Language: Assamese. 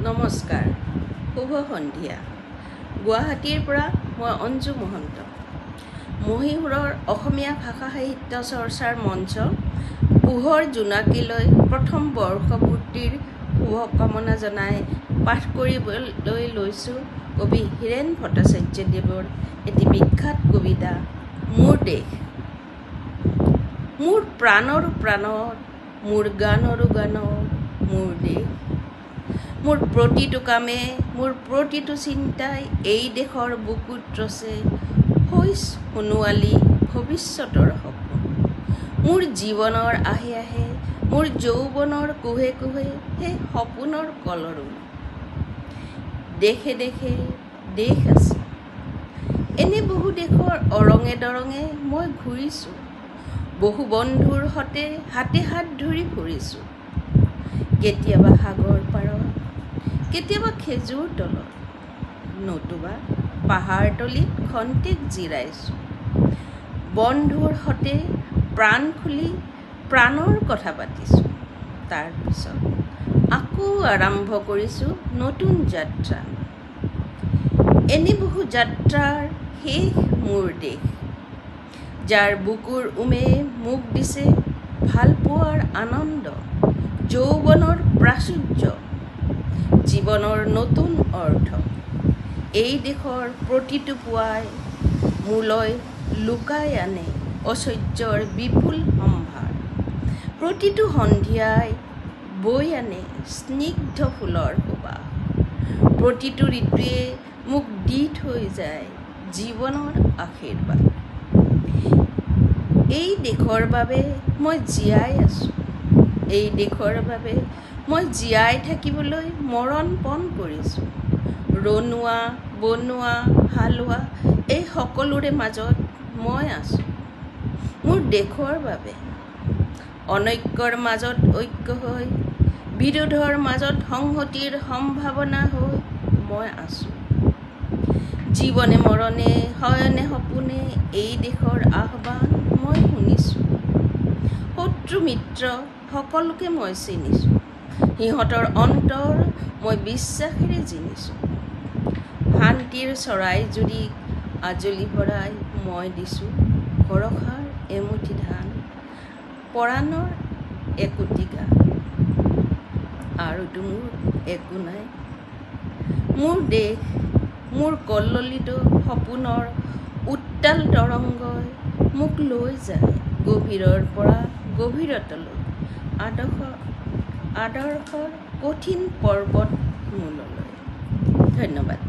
নমস্কাৰ, শুভ সন্ধিয়া। গুৱাহাটীৰ পৰা মই অঞ্জু মহন্ত। মহীশূৰৰ অসমীয়া ভাষা সাহিত্য চৰ্চাৰ মঞ্চ পোহৰ জোনাকীলৈ প্ৰথম বৰ্ষপূৰ্তিৰ শুভকামনা জনাই পাঠ কৰিবলৈ লৈছোঁ কবি হীৰেন ভট্টাচাৰ্যদেৱৰ এটি বিখ্যাত কবিতা মোৰ দেশ। মোৰ প্ৰাণৰো প্ৰাণৰ, মোৰ গানৰো গানৰ মোৰ দেশ। মোৰ প্ৰতিটো কামে, মোৰ প্ৰতিটো চিন্তাই এই দেশৰ বুকুত ৰচে শইচ সোণোৱালী ভৱিষ্যতৰ সপোন। মোৰ জীৱনৰ আহে আহে, মোৰ যৌৱনৰ কোহে কোহে সেই সপোনৰ কলৰো। দেশে দেশে দেশ আছে, এনে বহু দেশৰ অৰঙে দৰঙে মই ঘূৰিছোঁ। বহু বন্ধুৰ সতে হাতে হাত ধৰি ফুৰিছোঁ। কেতিয়াবা সাগৰ পাৰত, কেতিয়াবা খেজুৰ তলত, নতুবা পাহাৰ তলিত খন্তেক জিৰাইছোঁ। বন্ধুৰ সতে প্ৰাণ খুলি প্ৰাণৰ কথা পাতিছোঁ। তাৰপিছত আকৌ আৰম্ভ কৰিছোঁ নতুন যাত্ৰা। এনে বহু যাত্ৰাৰ শেষ মোৰ দেশ, যাৰ বুকুৰ উমে মোক দিছে ভালপোৱাৰ আনন্দ, যৌৱনৰ প্ৰাচুৰ্য, জীৱনৰ নতুন অৰ্থ। এই দেশৰ প্ৰতিটো পুৱাই মোলৈ লুকাই আনে ঐশ্বৰ্যৰ বিপুল সম্ভাৰ। প্ৰতিটো সন্ধিয়াই বৈ আনে স্নিগ্ধ ফুলৰ সুবাস। প্ৰতিটো ঋতুৱে মোক দি থৈ যায় জীৱনৰ আশীৰ্বাদ। এই দেশৰ বাবে মই জীয়াই আছোঁ, এই দেশৰ বাবে মই জীয়াই থাকিবলৈ মৰণ পণ কৰিছোঁ। ৰনোৱা বনোৱা হালোৱা এই সকলোৰে মাজত মই আছোঁ মোৰ দেশৰ বাবে। অনৈক্যৰ মাজত ঐক্য হৈ, বিৰোধৰ মাজত সংহতিৰ সম্ভাৱনা হৈ মই আছোঁ। জীৱনে মৰণে শয়নে সপোনে এই দেশৰ আহ্বান মই শুনিছোঁ। শত্ৰু মিত্ৰ সকলোকে মই চিনিছোঁ, সিহঁতৰ অন্তৰ মই বিশ্বাসেৰে জিনিছোঁ। শান্তিৰ চৰাইজুৰিক আজলি ভৰাই মই দিছোঁ ভৰসাৰ এমুঠি ধান, পৰাণৰ একোটি গান। আৰুতো মোৰ একো নাই। মোৰ দেশ, মোৰ কল্লোলিত সপোনৰ উত্তাল তৰংগই মোক লৈ যায় গভীৰৰ পৰা গভীৰতলৈ, আদৰ্শৰ কঠিন পৰ্বত মূললৈ। ধন্যবাদ।